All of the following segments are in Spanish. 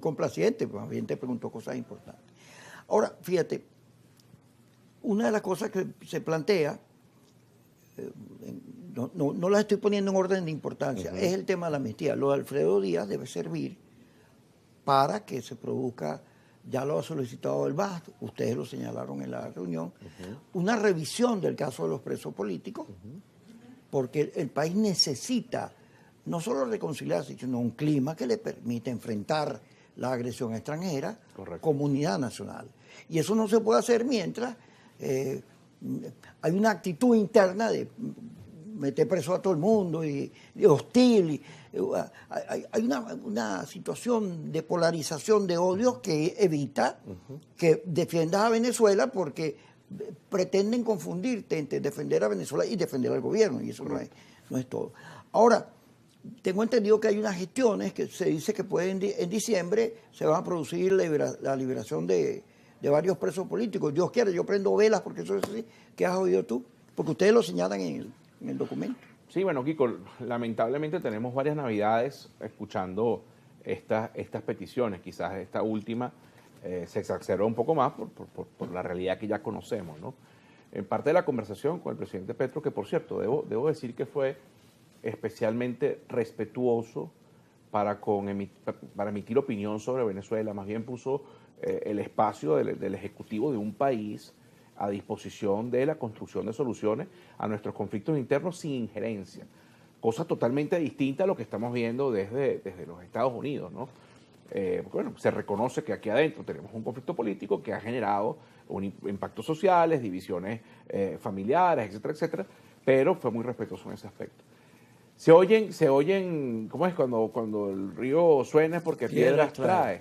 complaciente, más bien te preguntó cosas importantes. Ahora, fíjate, una de las cosas que se plantea, no las estoy poniendo en orden de importancia, es el tema de la amnistía. Lo de Alfredo Díaz debe servir para que se produzca, ya lo ha solicitado el MAS, ustedes lo señalaron en la reunión, una revisión del caso de los presos políticos, porque el país necesita no solo reconciliarse, sino un clima que le permita enfrentar la agresión extranjera como unidad nacional. Y eso no se puede hacer mientras hay una actitud interna de meter preso a todo el mundo y hostil. Hay una situación de polarización de odio que evita que defiendas a Venezuela, porque pretenden confundirte entre defender a Venezuela y defender al gobierno, y eso no es todo. Ahora, tengo entendido que hay unas gestiones que se dice que en diciembre se va a producir la liberación de varios presos políticos. Dios quiera, yo prendo velas porque eso es así. ¿Qué has oído tú? Porque ustedes lo señalan en el documento. Sí, bueno, Kiko, lamentablemente tenemos varias navidades escuchando estas peticiones. Quizás esta última se exacerbó un poco más por la realidad que ya conocemos, ¿no? En parte de la conversación con el presidente Petro, que por cierto, debo decir que fue especialmente respetuoso para emitir opinión sobre Venezuela, más bien puso el espacio del Ejecutivo de un país a disposición de la construcción de soluciones a nuestros conflictos internos sin injerencia, cosa totalmente distinta a lo que estamos viendo desde los Estados Unidos, ¿no? Porque, bueno, se reconoce que aquí adentro tenemos un conflicto político que ha generado impactos sociales, divisiones familiares, etcétera, etcétera, pero fue muy respetuoso en ese aspecto. Se oyen, ¿cómo es? Cuando el río suena es porque piedras trae.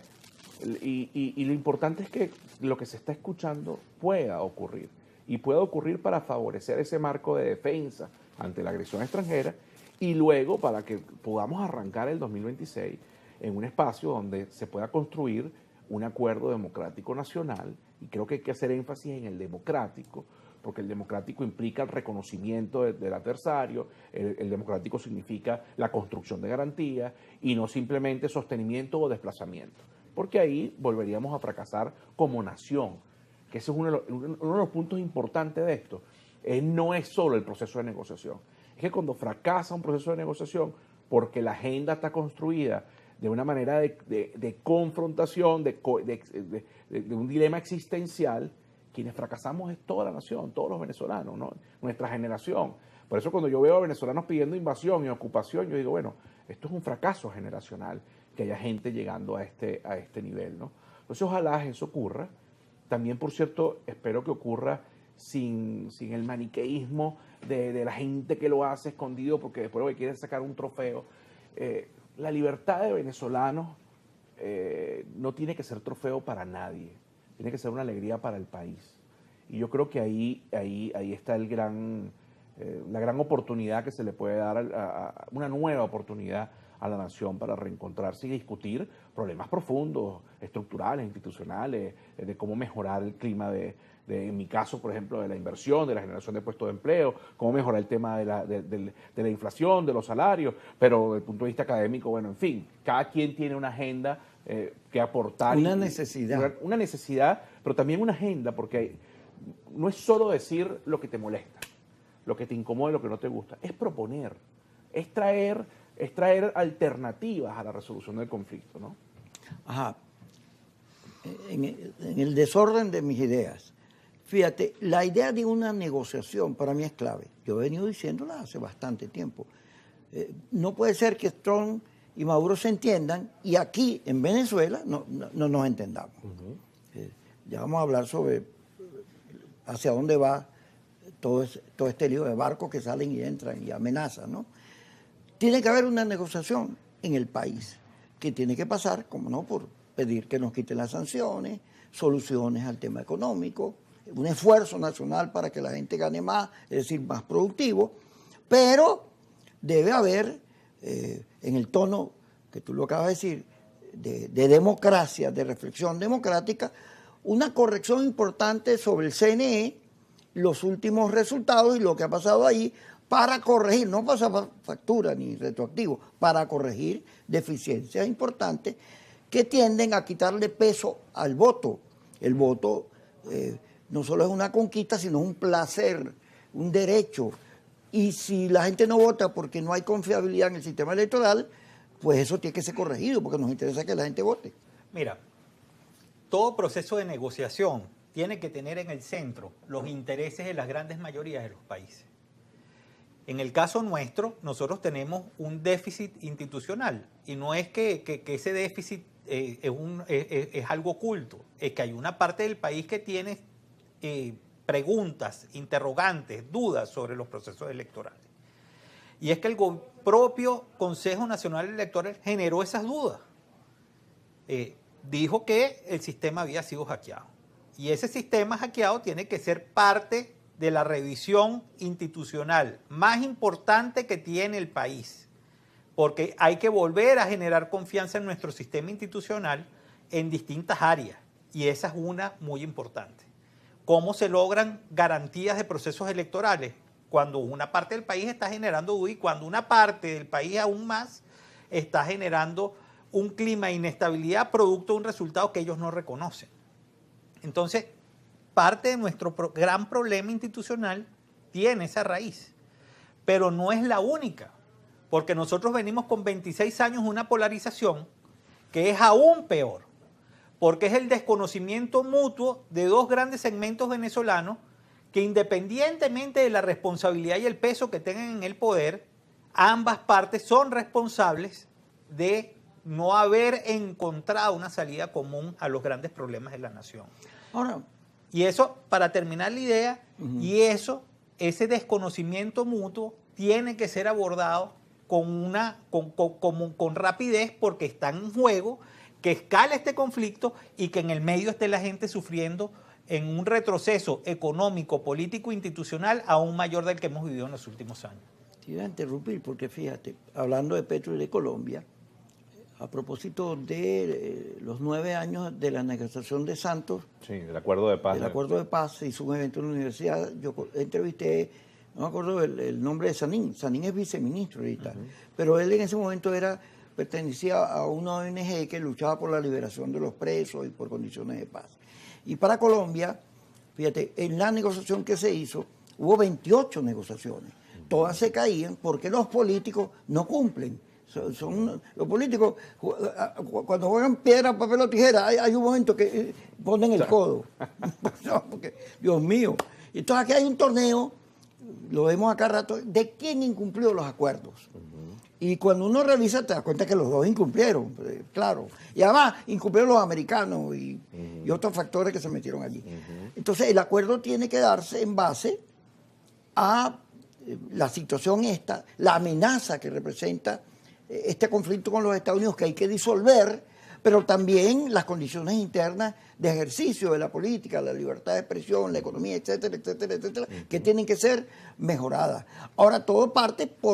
Y lo importante es que lo que se está escuchando pueda ocurrir. Y pueda ocurrir para favorecer ese marco de defensa ante la agresión extranjera, y luego para que podamos arrancar el 2026 en un espacio donde se pueda construir un acuerdo democrático nacional. Y creo que hay que hacer énfasis en el democrático, porque el democrático implica el reconocimiento del adversario, el democrático significa la construcción de garantías y no simplemente sostenimiento o desplazamiento, porque ahí volveríamos a fracasar como nación, que ese es uno de los puntos importantes de esto. No es solo el proceso de negociación, es que cuando fracasa un proceso de negociación, porque la agenda está construida de una manera de confrontación, de un dilema existencial, quienes fracasamos es toda la nación, todos los venezolanos, ¿no? Nuestra generación. Por eso cuando yo veo a venezolanos pidiendo invasión y ocupación, yo digo, bueno, esto es un fracaso generacional, que haya gente llegando a este nivel, ¿no? Entonces ojalá eso ocurra. También, por cierto, espero que ocurra sin el maniqueísmo de la gente que lo hace escondido porque después lo que quiere es sacar un trofeo. La libertad de venezolanos no tiene que ser trofeo para nadie. Tiene que ser una alegría para el país. Y yo creo que ahí está la gran oportunidad que se le puede dar, una nueva oportunidad a la nación para reencontrarse y discutir problemas profundos, estructurales, institucionales, de cómo mejorar el clima en mi caso, por ejemplo, de la inversión, de la generación de puestos de empleo, cómo mejorar el tema de la inflación, de los salarios, pero desde el punto de vista académico, bueno, en fin, cada quien tiene una agenda que aportar. Una necesidad. Una necesidad, pero también una agenda, porque no es solo decir lo que te molesta, lo que te incomoda, lo que no te gusta, es proponer, es traer alternativas a la resolución del conflicto, ¿no? Ajá. En el desorden de mis ideas, fíjate, la idea de una negociación para mí es clave. Yo he venido diciéndola hace bastante tiempo. No puede ser que Trump y Maduro se entiendan y aquí en Venezuela no nos entendamos. Ya vamos a hablar sobre hacia dónde va todo este lío de barcos que salen y entran y amenazan, ¿no? Tiene que haber una negociación en el país que tiene que pasar, como no, por pedir que nos quiten las sanciones, soluciones al tema económico, un esfuerzo nacional para que la gente gane más, es decir, más productivo, pero debe haber, en el tono que tú lo acabas de decir, de democracia, de reflexión democrática, una corrección importante sobre el CNE, los últimos resultados y lo que ha pasado ahí, para corregir, no pasar factura ni retroactivo, para corregir deficiencias importantes que tienden a quitarle peso al voto. El voto no solo es una conquista, sino un placer, un derecho. Y si la gente no vota porque no hay confiabilidad en el sistema electoral, pues eso tiene que ser corregido, porque nos interesa que la gente vote. Mira, todo proceso de negociación tiene que tener en el centro los intereses de las grandes mayorías de los países. En el caso nuestro, nosotros tenemos un déficit institucional, y no es que ese déficit es algo oculto, es que hay una parte del país que tiene preguntas, interrogantes, dudas sobre los procesos electorales. Y es que el propio Consejo Nacional Electoral generó esas dudas. Dijo que el sistema había sido hackeado. Y ese sistema hackeado tiene que ser parte de la revisión institucional más importante que tiene el país, porque hay que volver a generar confianza en nuestro sistema institucional en distintas áreas, y esa es una muy importante. ¿Cómo se logran garantías de procesos electorales? Cuando una parte del país está generando dudas y cuando una parte del país aún más está generando un clima de inestabilidad producto de un resultado que ellos no reconocen. Entonces, parte de nuestro gran problema institucional tiene esa raíz, pero no es la única, porque nosotros venimos con 26 años una polarización que es aún peor, porque es el desconocimiento mutuo de dos grandes segmentos venezolanos que, independientemente de la responsabilidad y el peso que tengan en el poder, ambas partes son responsables de no haber encontrado una salida común a los grandes problemas de la nación. Ahora, y eso, para terminar la idea, ese desconocimiento mutuo tiene que ser abordado con rapidez, porque está en juego que escale este conflicto y que en el medio esté la gente sufriendo en un retroceso económico, político, institucional aún mayor del que hemos vivido en los últimos años. Te iba a interrumpir porque fíjate, hablando de Petro y de Colombia, a propósito de los 9 años de la negociación de Santos, sí, del acuerdo de paz. El acuerdo de paz, se hizo un evento en la universidad, yo entrevisté, no me acuerdo el nombre de Sanín es viceministro ahorita, pero él en ese momento pertenecía a una ONG que luchaba por la liberación de los presos y por condiciones de paz. Y para Colombia, fíjate, en la negociación que se hizo, hubo 28 negociaciones, todas se caían porque los políticos no cumplen. Los políticos, cuando juegan piedra, papel o tijera, hay un momento que ponen el codo. Porque, Dios mío. Entonces aquí hay un torneo, lo vemos acá rato, de quién incumplió los acuerdos. Y cuando uno revisa, te das cuenta que los dos incumplieron, claro. Y además, incumplieron los americanos y otros factores que se metieron allí. Entonces, el acuerdo tiene que darse en base a la situación esta, la amenaza que representa este conflicto con los Estados Unidos, que hay que disolver, pero también las condiciones internas de ejercicio de la política, la libertad de expresión, la economía, etcétera, etcétera, etcétera, que tienen que ser mejoradas. Ahora, todo parte por